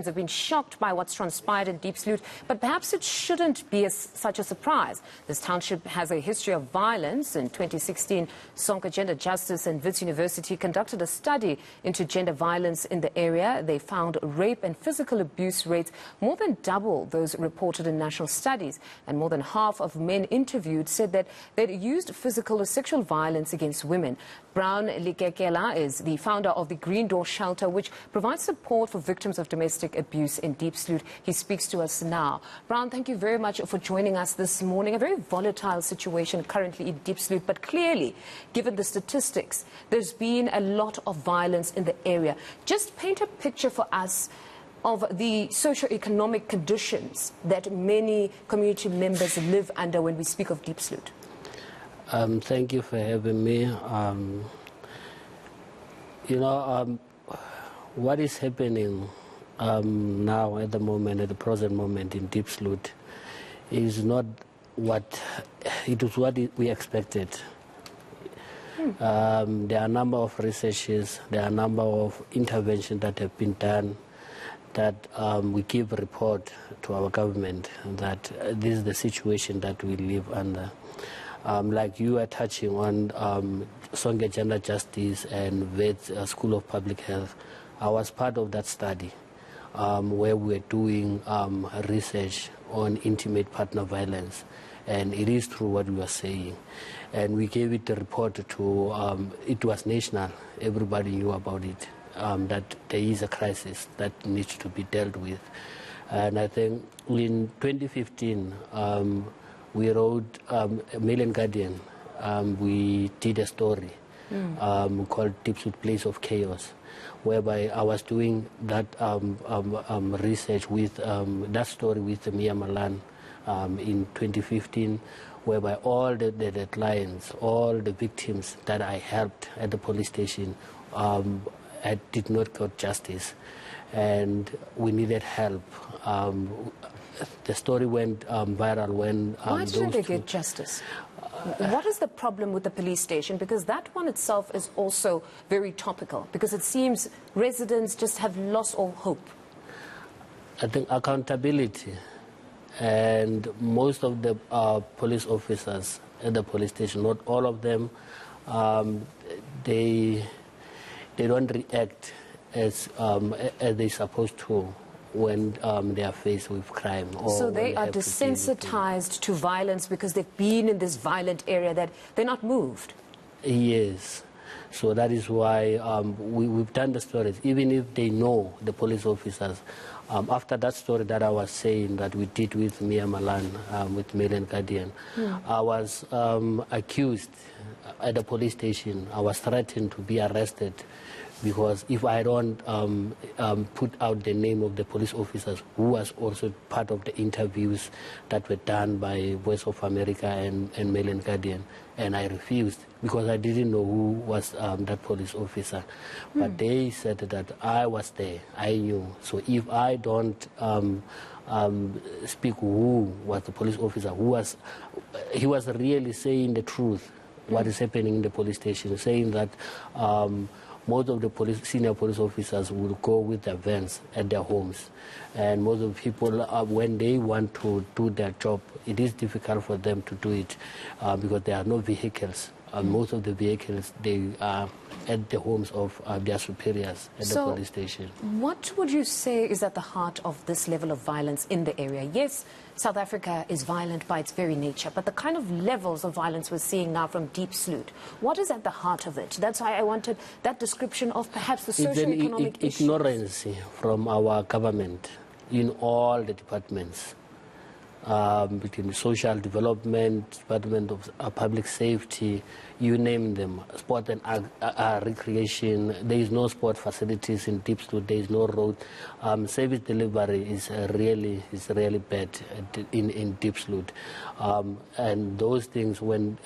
have been shocked by what's transpired in Diepsloot, but perhaps it shouldn't be such a surprise. This township has a history of violence. In 2016, Sonke Gender Justice and Wits University conducted a study into gender violence in the area. They found rape and physical abuse rates more than double those reported in national studies. And more than half of men interviewed said that they'd used physical or sexual violence against women. Lekekela is the founder of the Green Door Shelter, which provides support for victims of domestic abuse in Diepsloot. He speaks to us now. Brown, thank you very much for joining us this morning. A very volatile situation currently in Diepsloot, but clearly, given the statistics, there's been a lot of violence in the area. Just paint a picture for us of the socio-economic conditions that many community members live under when we speak of Diepsloot. Thank you for having me. What is happening now at the moment, at the present moment in Diepsloot, is not what we expected. There are a number of researches, there are a number of interventions that have been done that we give a report to our government that this is the situation that we live under. Like you are touching on Sonke Gender Justice and Wits School of Public Health, I was part of that study where we were doing research on intimate partner violence. And it is true what we are saying. And we gave it a report to, it was national, everybody knew about it, that there is a crisis that needs to be dealt with. And I think in 2015, we wrote Mail and Guardian. We did a story called Diepsloot Place of Chaos, whereby I was doing that research with that story with Mia Malan in 2015, whereby all the clients, all the victims that I helped at the police station did not get justice, and we needed help. The story went viral when... Why didn't they get justice? What is the problem with the police station? Because that one itself is also very topical, because it seems residents just have lost all hope. I think accountability, and most of the police officers at the police station, not all of them, they don't react as they're supposed to when they are faced with crime. So they are desensitized to violence because they've been in this violent area, that they're not moved? Yes. So that is why we've done the stories, even if they know, the police officers. After that story that I was saying that we did with Mia Malan, with Mail and Guardian, I was accused at the police station. I was threatened to be arrested, because if I don't put out the name of the police officers who was also part of the interviews that were done by Voice of America and Mail and Guardian, and I refused because I didn't know who was that police officer. But they said that I was there, I knew. So if I don't speak who was the police officer, he was really saying the truth, what is happening in the police station, saying that most of the senior police officers will go with their vans at their homes. And most of the people, when they want to do their job, it is difficult for them to do it because there are no vehicles. Most of the vehicles, they are at the homes of their superiors at the police station. What would you say is at the heart of this level of violence in the area? Yes, South Africa is violent by its very nature, but the kind of levels of violence we're seeing now from Diepsloot, what is at the heart of it? That's why I wanted that description of perhaps the socio-economic issues. Ignorance from our government in all the departments. Between social development, Department of Public Safety, you name them, sport and recreation. There is no sport facilities in Diepsloot. There is no road. Service delivery is really bad in Diepsloot, and those things when.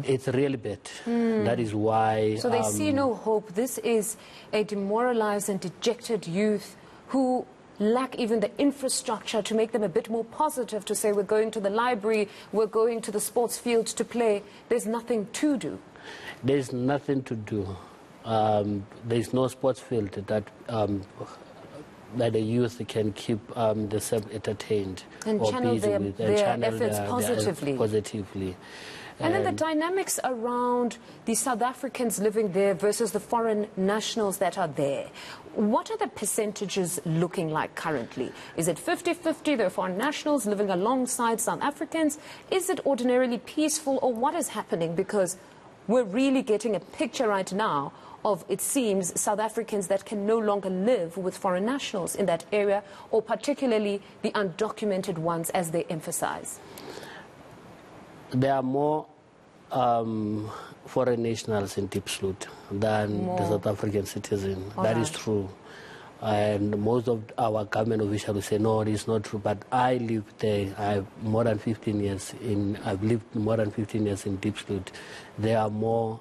It's really bad. That is why... So they see no hope. This is a demoralized and dejected youth who lack even the infrastructure to make them a bit more positive, to say we're going to the library, we're going to the sports field to play. There's nothing to do. There's nothing to do. There's no sports field that that the youth can keep themselves entertained and or channel busy with, and channel efforts their positively. And then the dynamics around the South Africans living there versus the foreign nationals that are there. What are the percentages looking like currently? Is it 50-50, the foreign nationals living alongside South Africans? Is it ordinarily peaceful, or what is happening? Because we're really getting a picture right now of, it seems, South Africans that can no longer live with foreign nationals in that area, or particularly the undocumented ones, as they emphasize. There are more foreign nationals in Diepsloot than the South African citizen. That is true. And most of our government officials say, no, it's not true. But I lived there. I've lived more than 15 years in Diepsloot. There are more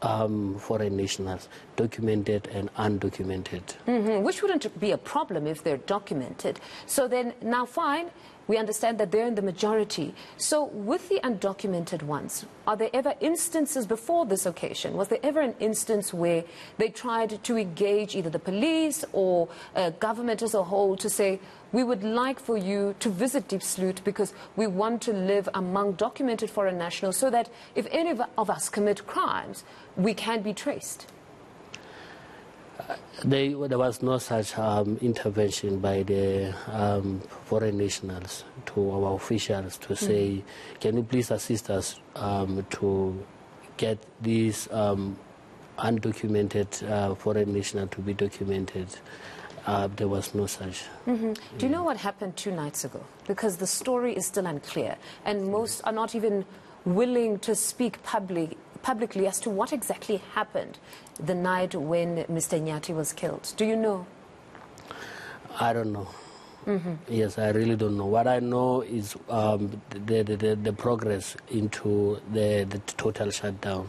foreign nationals, documented and undocumented. Which wouldn't be a problem if they're documented. So then, now fine, we understand that they're in the majority. So with the undocumented ones, are there ever instances before this occasion? Was there ever an instance where they tried to engage either the police or government as a whole to say, we would like for you to visit Diepsloot because we want to live among documented foreign nationals so that if any of us commit crimes, we can be traced? There was no such intervention by the foreign nationals to our officials to say, can you please assist us to get these undocumented foreign nationals to be documented. There was no such. Do you know what happened 2 nights ago? Because the story is still unclear, and most are not even willing to speak publicly as to what exactly happened the night when Mr. Nyati was killed. Do you know? I don't know. Yes, I really don't know. What I know is the progress into the total shutdown,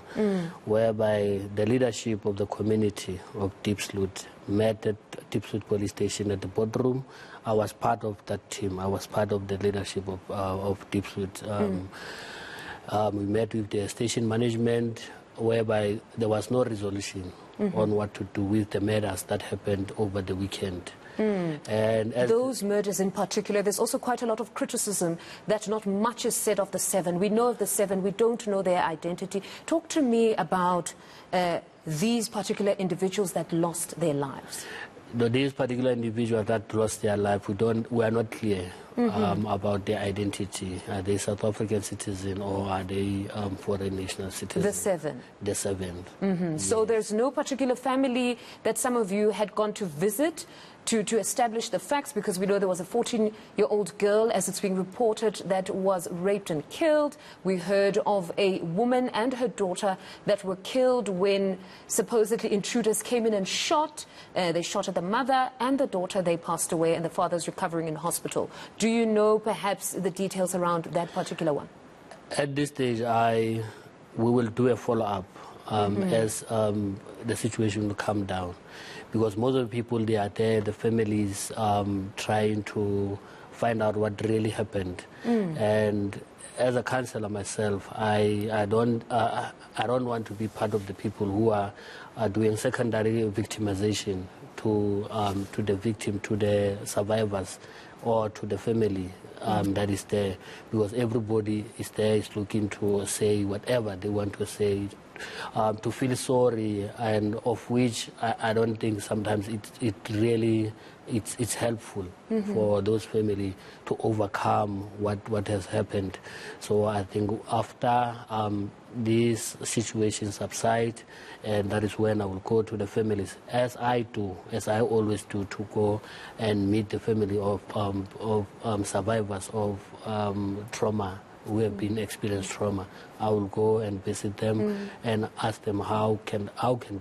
whereby the leadership of the community of Diepsloot met at Diepsloot police station at the boardroom. I was part of that team. I was part of the leadership of Diepsloot. We met with the station management, whereby there was no resolution on what to do with the murders that happened over the weekend. And those murders in particular, there's also quite a lot of criticism that not much is said of the 7. We know of the 7, we don't know their identity. Talk to me about these particular individuals that lost their lives. These particular individuals that lost their life, we are not clear about their identity. Are they South African citizen or are they foreign national citizen? The 7. The 7. Yes. So there's no particular family that some of you had gone to visit to establish the facts, because we know there was a 14-year-old girl, as it's being reported, that was raped and killed. We heard of a woman and her daughter that were killed when supposedly intruders came in and shot. They shot at the mother and the daughter. They passed away, and the father's recovering in hospital. Do you know perhaps the details around that particular one? At this stage, we will do a follow-up as the situation will come down. Because most of the people, they are there, the families trying to find out what really happened. And as a counsellor myself, I don't want to be part of the people who are doing secondary victimization to the victim, to the survivors, or to the family that is there. Because everybody is there, is looking to say whatever they want to say, to feel sorry, and of which I don't think sometimes it's helpful for those families to overcome what has happened. So I think after these situations subside, and that is when I will go to the families, as I always do, to go and meet the family of survivors of trauma, who have been experienced trauma. I will go and visit them and ask them how can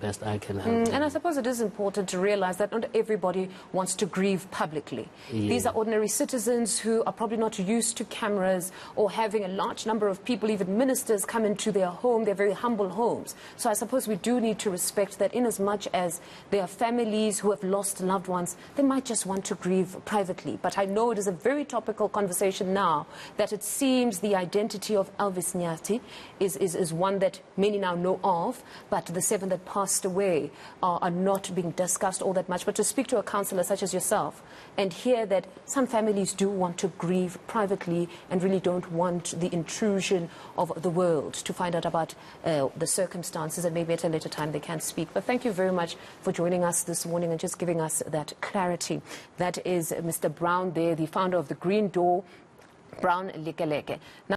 best I can help them. And I suppose it is important to realize that not everybody wants to grieve publicly. Yeah. These are ordinary citizens who are probably not used to cameras or having a large number of people, even ministers, come into their home, their very humble homes. So I suppose we do need to respect that, in as much as there are families who have lost loved ones, they might just want to grieve privately. But I know it is a very topical conversation now, that it seems the identity of Elvis Nyati is one that many now know of, but the 7 that passed away are not being discussed all that much. But to speak to a counsellor such as yourself and hear that some families do want to grieve privately and really don't want the intrusion of the world to find out about the circumstances, and maybe at a later time they can speak. But thank you very much for joining us this morning and just giving us that clarity. That is Mr. Brown there, the founder of the Green Door, Brown Lekekela.